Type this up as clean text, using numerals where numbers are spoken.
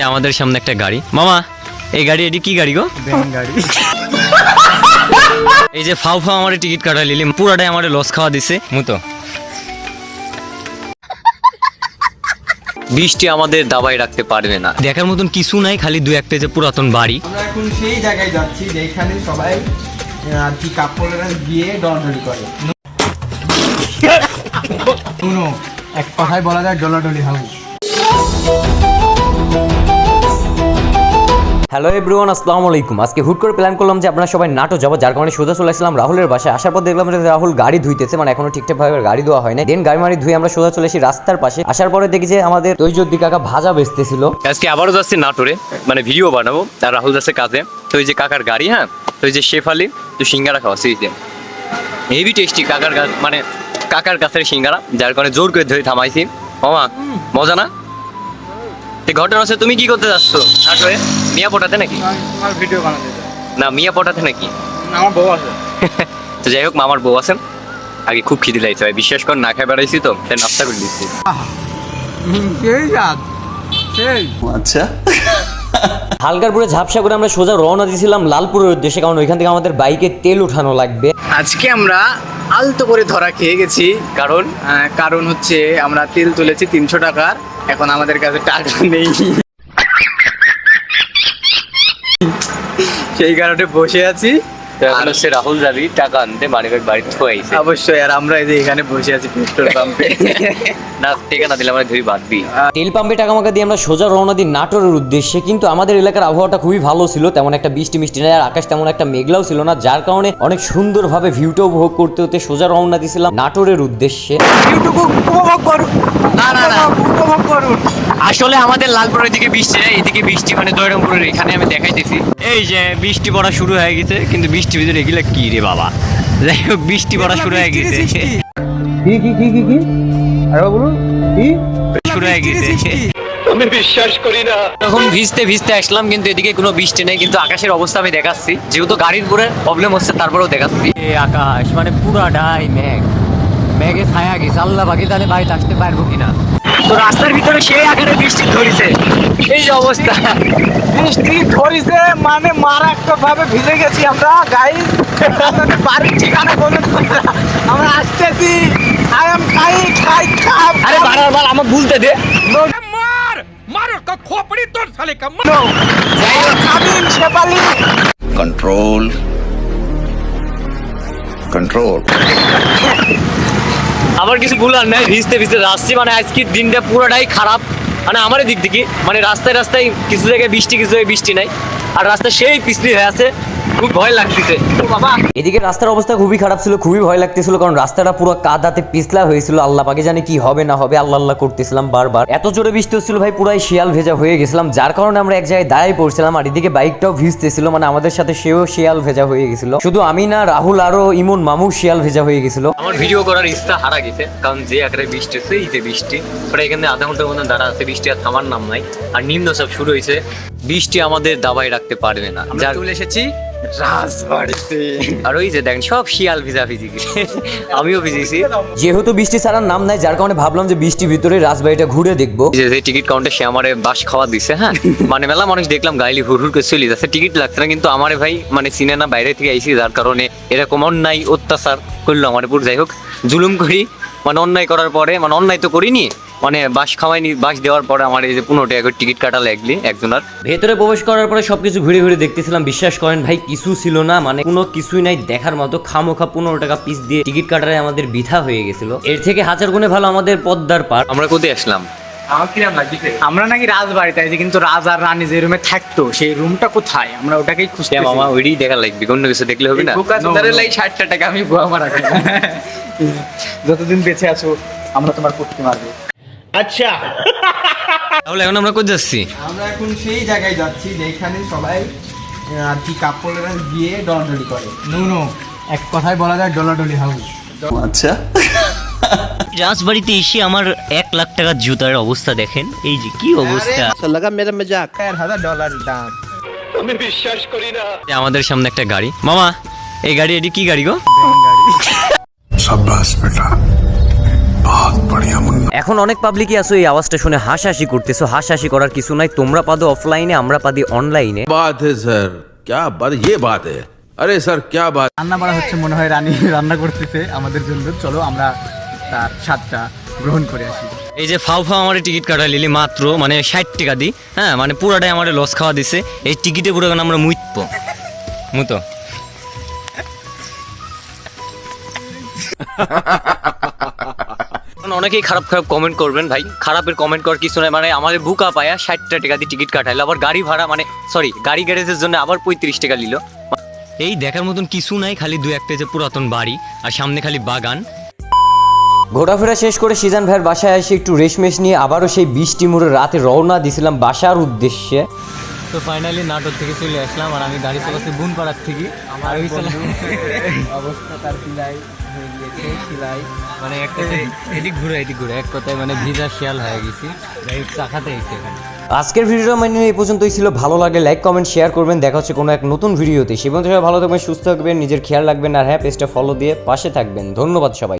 আমাদের সামনে একটা গাড়ি, মামা এই গাড়ি এটি কি গাড়ি গো? ভ্যান গাড়ি। এই যে ফাউ ফাউ আমার টিকিট কাটা লিলি পুরাটাই আমার লস খাওয়া দিছে মুতো। বৃষ্টি আমাদের দাবাই রাখতে পারবে না, দেখার মতন কিছু নাই, খালি দু একটা যে পুরাতন বাড়ি। আমরা এখন সেই জায়গায় যাচ্ছি যেখানে সবাই আর কি কাপড়েরা গিয়ে ডলাডলি করে। শুনো, এক কথায় বলা যায় ডলাডলি হাউস। হ্যালো এভরিওয়ান, আসসালামু আলাইকুম। আজকে হুট করে প্ল্যান করলাম যে আপনারা সবাই নাটো যাবো, যার কারণে সোজা চলে আসলাম রাহুলের বাসায়। আসার পর দেখলাম যে রাহুল গাড়ি ধুইতেছে, মানে এখনো ঠিকঠাকভাবে গাড়ি ধোয়া হয় না। দেন গাড়ি মারি ধুয়ে আমরা সোজা চলে আসি রাস্তার পাশে। আসার পরে দেখি যে আমাদের তৈজদ্দি কাকা ভাজা বেচতেছিল। আজকে আবারও যাচ্ছি নাটোরে, মানে ভিডিও বানাবো, আর রাহুল যাচ্ছে কাজে। তো এই যে কাকার গাড়ি, হ্যাঁ, তো এই যে শেফালি তো সিঙ্গারা খাওয়াচ্ছে, এই যে হেভি টেস্টি কাকার কাছ, মানে কাকার কাছের সিঙ্গারা, যার কারণে জোর করে ধরে থামাইছি। মামা মজা না? ঘটনা হচ্ছে তুমি কি করতে যাচ্ছ নাটোরে? মিয়া পটাতে নাকি? আমার ভিডিও বানাতে না মিয়া পটাতে নাকি? আমার বউ আছে। তো যাই হোক, মামার বউ আছেন। আগে খুব খিদে লাগছে ভাই, বিশ্বাস কর, না খাই বেড়াইছি তো, তাই নাস্তা করে দিচ্ছি। সেই রাত সেই আচ্ছা। হালকারপুরে ঝাপসা করে আমরা সোজা রওনা দিয়েছিলাম লালপুরের উদ্দেশ্যে, কারণ ওইখান থেকে আমাদের বাইকে তেল উঠানো লাগবে। আজকে আমরা আলতো করে ধরা খেয়ে গেছি, কারণ হচ্ছে আমরা তেল তুলেছি 300 টাকার, এখন আমাদের কাছে টাকা নেই, সেই কারণে বসে আছি। এখন হচ্ছে রাহুল যাবি টাকা আনতে, মানিব্যাগ বাড়িতে থুয়াইছে। অবশ্যই, আর আমরা এই যে এখানে বসে আছি পেট্রোল পাম্পে। না টেকা না দিলে আমরা ধরি বাঁধবি। তেল পাম্পে টাকা মাকা দিয়ে আমরা সোজা রওনা দিই নাটোরের উদ্দেশ্যে। কিন্তু আমাদের এলাকার আবহাওয়াটা খুবই ভালো ছিল, তেমন একটা বৃষ্টি মিষ্টি নাই, আর আকাশ তেমন একটা মেঘলাও ছিল না, যার কারণে অনেক সুন্দরভাবে ভিউটা উপভোগ করতে হতে সোজা রওনা দিয়েছিলাম নাটোরের উদ্দেশ্যে। উপভোগ করুন। না না না, উপভোগ করুন। আসলে আমাদের লালপুরের দিকে বৃষ্টি নেই, এদিকে বৃষ্টি মানে দয়রামপুরের এখানে আমি দেখাইতেছি। এই যে বৃষ্টি পড়া শুরু হয়ে গেছে, কিন্তু বৃষ্টির ভিতরে এগুলো কি রে বাবা? যাই হোক, বৃষ্টি পড়া শুরু হয়ে গেছে, কি আরে বলুন কি শুরু হয়ে গেছে। আমি বিশ্বাস করি না। তখন ভিজতে ভিজতে আসলাম, কিন্তু এদিকে কোনো বৃষ্টি নেই, কিন্তু আকাশের অবস্থা আমি দেখাচ্ছি, যেহেতু গাড়ির উপরে প্রবলেম হচ্ছে তারপরেও দেখাচ্ছি। এই আকাশ মানে পুরাটাই মেঘ, মেঘে ছায়া গেছে, আল্লাহ বাকি তাহলে বাড়িতে আসতে পারবো কিনা। তো রাস্তার ভিতরে সেই আকারে বৃষ্টি ধরেছে, এই যে অবস্থা। বৃষ্টি ধরেছে মানে মারাত্মক ভাবে ভিজে গেছি আমরা। গাইস, আপনাদের বাড়ির ঠিকানা বলুন, আমরা আসতেছি। আই এম খাই। আরে বারবার আমার ভুলতে দে। যাই হোক, কামিন শেফালি। Control control. আমার কিছু বলার নাই, ভিজতে ভিজতে যাচ্ছি, মানে আজকের দিনটা পুরোটাই খারাপ, মানে আমার দিক থেকে, মানে রাস্তায় রাস্তায় কিছু জায়গায় বৃষ্টি, কিছু জায়গায় বৃষ্টি নাই, আর রাস্তা সেই পিছলি হয়ে আছে, খুব ভয় লাগতেছে। বাবা এদিকে রাস্তার অবস্থা খুবই খারাপ ছিল, খুবই ভয় লাগতেছিল, কারণ রাস্তাটা পুরো কাদাতে পিছলা হয়েছিল। আল্লাহ পাকে জানে কি হবে না হবে, আল্লাহ আল্লাহ করতেছিলাম বারবার। এত জোরে বৃষ্টি হচ্ছিল ভাই, পুরাই শিয়াল ভেজা হয়ে গেছিলাম, যার কারণে আমরা এক জায়গায় দাঁড়াই পড়ছিলাম। আর এদিকে বাইকটাও ভিজতেছিল, মানে আমাদের সাথে সেও শিয়াল ভেজা হয়ে গেছিল। শুধু আমি না, রাহুল আরো ইমন মামু শিয়াল ভেজা হয়ে গেছিল। আমার ভিডিও করার ইচ্ছা হারা গেছে, কারণ যে আকারে বৃষ্টি হচ্ছে, এই যে বৃষ্টি পরে এখানে আধা ঘন্টার মধ্যে দাঁড়া আছে, বৃষ্টি আর থামার নাম নাই, আর নিম্নচাপ শুরু হয়েছে। বৃষ্টি আমাদের দাবাই রাখতে পারবে না, আমরা চলে এসেছি রাজবাড়িতে। আর ওই যে দেখেন সব শিয়াল ভিজা ভিজি, আমিও ভিজেছি। যেহেতু বৃষ্টি ছাড়ার নাম নাই, যার কারণে ভাবলাম যে বৃষ্টির ভিতরে রাজবাড়িটা ঘুরে দেখবো। যে টিকিট কাউন্টার সে আমারে বাস খাওয়া দিছে, হ্যাঁ, মানে মেলা মানুষ দেখলাম গাইলি হুড় হুড় করে চলে যাচ্ছে, টিকিট লাগছে না, কিন্তু আমারে ভাই মানে চিনে না, বাইরে থেকে আইসি, যার কারণে এরকম অন্যায় অত্যাচার করলো আমার উপর। যাই হোক, জুলুম করি, মানে অন্যায় করার পরে, মানে অন্যায় তো করিনি, মানে বাস খাওয়াইনি, বাস দেওয়ার পরে আমার এই যে 15 টাকা টিকিট কাটা লাগলি একজনের। ভেতরে প্রবেশ করার পরে সবকিছু ঘুরে ঘুরে দেখতেছিলাম, বিশ্বাস করেন ভাই কিছু ছিল না, মানে কোনো কিছুই নাই দেখার মতো। খামোখা 15 টাকা পিস দিয়ে টিকিট কাটারে আমাদের বৃথা হয়ে গেছিল। এর থেকে হাজার গুণে ভালো আমাদের পদ্মার পার। আমরা কোথায় আসলাম? আমরা নাকি রাজবাড়িতে আছি, কিন্তু রাজা আর রানী যে রুমে থাকতো সেই রুমটা কোথায়, আমরা ওটাকেই খুঁজতে। মামা ওইটাই দেখা লাগবে, অন্য কিছু দেখলে হবে না। লাই 60 টাকা আমি বুয়া মারা খাই। যতদিন বেঁচে আছো আমরা তোমার করতে মারবো। अच्छा তাহলে এখন আমরা কোথায় যাচ্ছি? আমরা এখন সেই জায়গায় যাচ্ছি যেখানে সবাই আর কি কাপড়েরা গিয়ে ডলাডলি করে। নো এক কথায় বলা যায় ডলাডলি হাউস। अच्छा রাজবাড়িতে এসে আমার 1 লাখ টাকার জুতার অবস্থা দেখেন, এই যে কি অবস্থা। लगा मेरा मजाक। $1000 দাম। আমি বিশ্বাস করি না। আমাদের সামনে একটা গাড়ি, মামা এই গাড়ি এটি কি গাড়ি গো? ভ্যান গাড়ি। शाबाश बेटा এখন অনেক পাবলিকই আছো এই আওয়াজটা শুনে হাসাহাসি করতেছো, হাসাহাসি করার কিছু নাই। তোমরা পাদো অফলাইনে, আমরা পাদি অনলাইনে। बात है सर, क्या बात, ये बात है। अरे सर क्या बात। রান্না বাড়া হচ্ছে, মনে হয় রানী রান্না করতেছে আমাদের জন্য। চলো আমরা তার স্বাদটা গ্রহণ করে আসি। এই যে ফাও ফাও আমার টিকিট কাটা লিলি মাত্র মানে 60 টাকা দি, হ্যাঁ মানে পুরাটাই আমার লস খাওয়া দিছে। এই টিকিটে পুরো আমরা মুতো অনেকেই খারাপ খারাপ কমেন্ট করবেন ভাই, খারাপের কমেন্ট করার কিছু নাই। মানে আমাদের বুকা পায়া 60 টাকা দিয়ে টিকিট কাটাইলো, আবার গাড়ি ভাড়া মানে সরি গাড়ি গ্যারেজের জন্য আবার 35 টাকা নিল। এই দেখার মতন কিছু নাই, খালি দু একটা যে পুরাতন বাড়ি আর সামনে খালি বাগান। ঘোরাফেরা শেষ করে সিজান ভাইয়ের বাসায় এসে একটু রেশমেশ নিয়ে আবারও সেই বৃষ্টি মুড়ে রাতে রওনা দিছিলাম বাসার উদ্দেশ্যে। তো ফাইনালি নাটোর থেকে চলে আসলাম, আর আমি গাড়ি চালাচ্ছি বুনপাড়ার থেকে। আমার অবস্থা তার পিলাই হয়ে গিয়েছে, সিলাই মানে একটা এদিক ঘুরে এক কথায় মানে ভিজা শিয়াল হয়ে গেছি, গাড়ির চাকাতে এসে। আজকের ভিডিওটা মানে এই পর্যন্তই ছিল। ভালো লাগলে লাইক কমেন্ট শেয়ার করবেন। দেখা হচ্ছে কোনো এক নতুন ভিডিওতে। সে পর্যন্ত সবাই ভালো থাকবেন, সুস্থ থাকবেন, নিজের খেয়াল রাখবেন, আর হ্যাঁ পেজটা ফলো দিয়ে পাশে থাকবেন। ধন্যবাদ সবাই।